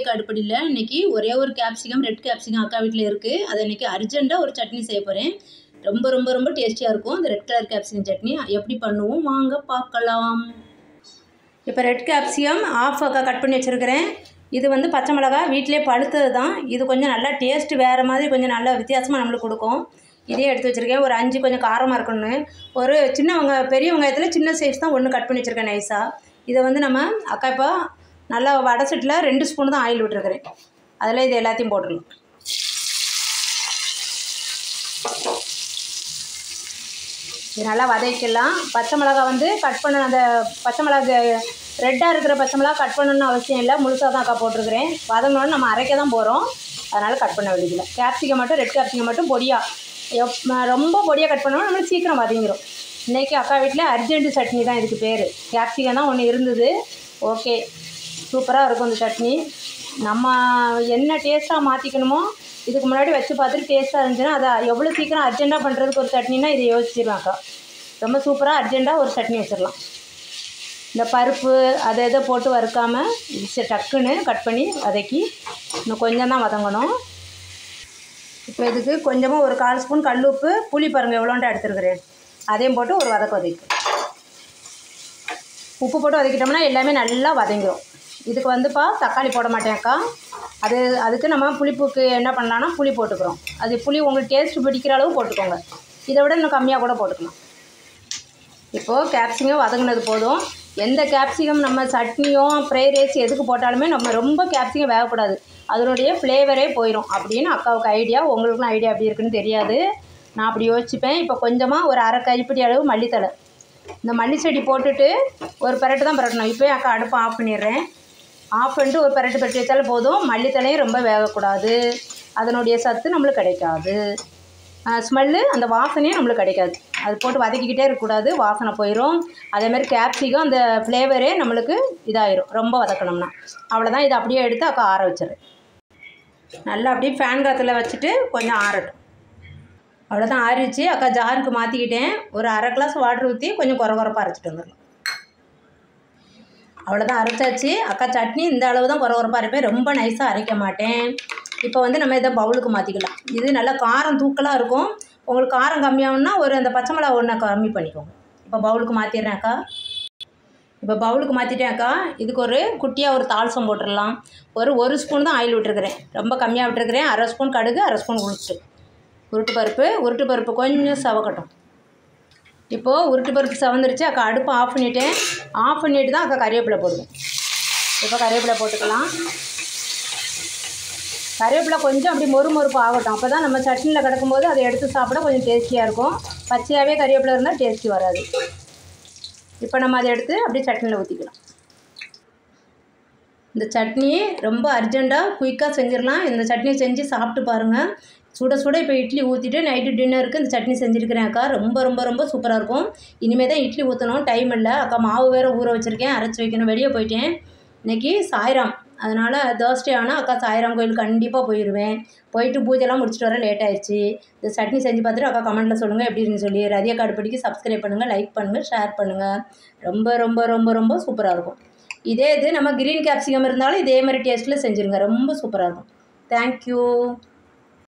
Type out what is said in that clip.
அக்கா அடுப்படியில் இன்றைக்கி ஒரே ஒரு கேப்சிகம் ரெட் கேப்சிகம் அக்கா வீட்டில் இருக்குது. அதை இன்றைக்கி அர்ஜெண்ட்டாக ஒரு சட்னி செய்ய போகிறேன். ரொம்ப ரொம்ப ரொம்ப டேஸ்டியாக இருக்கும் அந்த ரெட் கலர் கேப்சிகம் சட்னி. எப்படி பண்ணுவோம் வாங்க பார்க்கலாம். இப்போ ரெட் கேப்சிகம் ஆஃப் அக்கா கட் பண்ணி வச்சுருக்கிறேன். இது வந்து பச்சை மிளகா வீட்டிலே பழுத்தது தான். இது கொஞ்சம் நல்லா டேஸ்ட்டு வேறு மாதிரி கொஞ்சம் நல்லா வித்தியாசமாக நம்மளுக்கு கொடுக்கும். இதே எடுத்து வச்சுருக்கேன். ஒரு 5 கொஞ்சம் காரமாக இருக்கணும்னு. ஒரு பெரிய வெங்காயத்தில் சின்ன சைஸ் தான் 1 கட் பண்ணி வச்சுருக்கேன் நைஸாக. இதை வந்து நம்ம அக்கா இப்போ நல்லா வடை சட்டில் 2 ஸ்பூன் தான் ஆயில் விட்டுருக்கிறேன். அதில் இது எல்லாத்தையும் போட்டுடலாம். இது நல்லா வதக்கலாம். பச்சை மிளகா வந்து கட் பண்ண அந்த பச்சை மிளகா ரெட்டாக இருக்கிற பச்சை மிளகா கட் பண்ணணுன்னு அவசியம் இல்லை. முழுசாக தான் அக்கா போட்டிருக்கிறேன். வதங்கினோன்னு நம்ம அரைக்க தான் போகிறோம். அதனால் கட் பண்ண வேண்டியதில்லை. கேப்சிகம் மட்டும் ரெட் கேப்சிகம் மட்டும் பொடியாக ரொம்ப பொடியாக கட் பண்ணோம்னா நம்மளுக்கு சீக்கிரம் வதங்கிடும். இன்றைக்கி அக்கா வீட்டில் அர்ஜென்ட் சட்னி தான் இதுக்கு பேர். கேப்சிகம் தான் ஒன்று இருந்தது. ஓகே, சூப்பராக இருக்கும் இந்த சட்னி. நம்ம என்ன டேஸ்ட்டாக மாற்றிக்கணுமோ இதுக்கு முன்னாடி வச்சு பார்த்துட்டு டேஸ்ட்டாக இருந்துச்சுன்னா அதை எவ்வளோ சீக்கிரம் அர்ஜெண்ட்டாக பண்ணுறதுக்கு ஒரு சட்னினா இதை யோசிச்சிருவேன் அக்கா. ரொம்ப சூப்பராக அர்ஜெண்ட்டாக ஒரு சட்னி வச்சிடலாம். இந்த பருப்பு அதை எதை போட்டு வறுக்காமல் டக்குன்னு கட் பண்ணி வதக்கி இன்னும் கொஞ்சம் தான் வதங்கணும். இப்போ இதுக்கு கொஞ்சமாக ஒரு 1/4 ஸ்பூன் கல் உப்பு, புளி பாருங்கள் எவ்வளோன்ட்டு எடுத்துருக்கிறேன், அதையும் போட்டு ஒரு வதக்கும். உப்பு போட்டு வதக்கிட்டோம்னா எல்லாமே நல்லா வதங்கிடும். இதுக்கு வந்துப்பா தக்காளி போட மாட்டேன்க்கா. அதுக்கு நம்ம புளிப்புக்கு என்ன பண்ணலான்னா புளி போட்டுக்கிறோம். அது புளி உங்களுக்கு டேஸ்ட்டு பிடிக்கிற அளவு போட்டுக்கோங்க. இதை விட இன்னும் கம்மியாக கூட போட்டுக்கலாம். இப்போது கேப்சிகம் வதங்கினது போதும். எந்த கேப்சிகம் நம்ம சட்னியோ ஃப்ரைட் ரைஸ் எதுக்கு போட்டாலுமே நம்ம ரொம்ப கேப்சிகம் வேகக்கூடாது. அதனுடைய ஃப்ளேவரே போயிடும் அப்படின்னு அக்காவுக்கு ஐடியா. உங்களுக்குலாம் ஐடியா எப்படி இருக்குன்னு தெரியாது. நான் அப்படி யோசிச்சுப்பேன். இப்போ கொஞ்சமாக ஒரு 1/2 கைப்பிடி அளவு மல்லித்தலை, இந்த மல்லி செடி போட்டுட்டு ஒரு பரட்டு தான் பரட்டணும். இப்போயே அக்கா அடுப்பை ஆஃப் பண்ணிடுறேன். ஆஃப் பண்ணிட்டு ஒரு பரட்டு வச்சாலும் போதும். மல்லித்தலையும் ரொம்ப வேகக்கூடாது. அதனுடைய சத்து நம்மளுக்கு கிடைக்காது. ஸ்மெல்லு அந்த வாசனையும் நம்மளுக்கு கிடைக்காது. அது போட்டு வதக்கிக்கிட்டே இருக்கக்கூடாது, வாசனை போயிடும். அதேமாதிரி கேப்சிகம் அந்த ஃப்ளேவரே நம்மளுக்கு இதாயிரும் ரொம்ப வதக்கணும்னா. அவ்வளோதான். இதை அப்படியே எடுத்து அக்கா ஆற வச்சிடுறேன். நல்லா அப்படியே ஃபேன் காற்றுல வச்சுட்டு கொஞ்சம் ஆறட்டும். அவ்வளோதான், ஆறிச்சு. அக்கா ஜாருக்கு மாற்றிக்கிட்டேன். ஒரு 1/2 கிளாஸ் வாட்டர் ஊற்றி கொஞ்சம் குறப்பாக அரைச்சிட்டு வந்துடலாம். அவ்வளோதான், அரைச்சாச்சு. அக்கா சட்னி இந்த அளவு தான் குறப்பாக அரைப்பேன், ரொம்ப நைஸாக அரைக்க மாட்டேன். இப்போ வந்து நம்ம இதை பவுலுக்கு மாற்றிக்கலாம். இது நல்லா காரம் தூக்கலாக இருக்கும். உங்களுக்கு காரம் கம்மியாகும்னா அந்த பச்சை மிளகா ஒன்று கம்மி பண்ணிக்கோங்க. இப்போ பவுலுக்கு மாற்றிடுறேன் அக்கா. இப்போ பவுலுக்கு மாற்றிட்டேன் அக்கா. இதுக்கு ஒரு குட்டியாக ஒரு தாளிசம் போட்டுடலாம். ஒரு ஸ்பூன் தான் ஆயில் விட்டுருக்கிறேன், ரொம்ப கம்மியாக விட்டுருக்கிறேன். 1/2 ஸ்பூன் கடுகு, 1/2 ஸ்பூன் உருட்டு பருப்பு கொஞ்சம் சவக்கட்டும். இப்போது உருட்டு பருப்பு சவந்துருச்சு. அக்கா அடுப்பை ஆஃப் பண்ணிவிட்டேன். ஆஃப் பண்ணிவிட்டு தான் அக்கா கறிவேப்பிலை போடுவேன். இப்போ கறிவேப்பிலை போட்டுக்கலாம். கறிவேப்பிலை கொஞ்சம் அப்படி மொறுப்பு ஆகட்டும். அப்போ தான் நம்ம சட்னியில் கிடக்கும்போது அதை எடுத்து சாப்பிட கொஞ்சம் டேஸ்டியாக இருக்கும். பச்சையாகவே கறிவேப்பிலை இருந்தால் டேஸ்டி வராது. இப்போ நம்ம அதை எடுத்து அப்படியே சட்னியில் ஊற்றிக்கலாம். இந்த சட்னி ரொம்ப அர்ஜெண்ட்டாக குயிக்காக செஞ்சிடலாம். இந்த சட்னியை செஞ்சு சாப்பிட்டு பாருங்கள். சுட இப்போ இட்லி ஊற்றிட்டு நைட்டு டின்னருக்கு இந்த சட்னி செஞ்சுருக்கிறேன் அக்கா. ரொம்ப ரொம்ப ரொம்ப சூப்பராக இருக்கும். இனிமேல் தான் இட்லி ஊற்றணும், டைம் இல்லை. அக்கா மாவு வேறு ஊற வச்சுருக்கேன், அரைச்சி வைக்கணும். வெளியே போயிட்டேன். இன்றைக்கி சாய்ராம், அதனால் தேர்ஸ்டே ஆனால் அக்கா சாய்ராம் கோயில் கண்டிப்பாக போயிடுவேன். போயிட்டு பூஜைலாம் முடிச்சுட்டு வர லேட் ஆகிடுச்சு. இந்த சட்னி செஞ்சு பார்த்துட்டு அக்கா கமெண்ட்டில் சொல்லுங்கள் எப்படி இருக்குன்னு சொல்லி. ரதியா அடுப்படிக்கு சப்ஸ்கிரைப் பண்ணுங்கள், லைக் பண்ணுங்கள், ஷேர் பண்ணுங்கள். ரொம்ப ரொம்ப ரொம்ப ரொம்ப சூப்பராக இருக்கும். இது நம்ம க்ரீன் கேப்சிகம் இருந்தாலும் இதே மாதிரி டேஸ்ட்டில் செஞ்சுருங்க. ரொம்ப சூப்பராக இருக்கும். தேங்க்யூ.